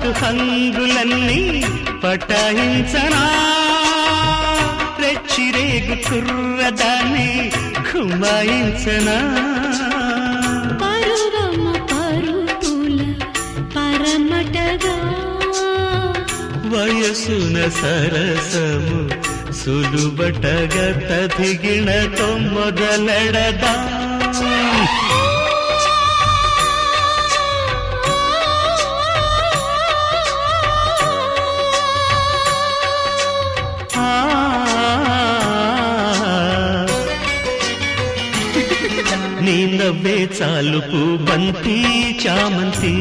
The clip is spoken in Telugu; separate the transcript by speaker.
Speaker 1: పాటు హంగులన్నీ పటాయించనా రెచ్చిరేగు కుర్రదాన్ని కుమాయించనా
Speaker 2: పరువమ్మ పరుపుల పరమటగా
Speaker 1: వయసున సరసము సులుబటగా తదిగిణతో మొదలెడదా నీ నవ్వే చాలుపు బంతి చామంతి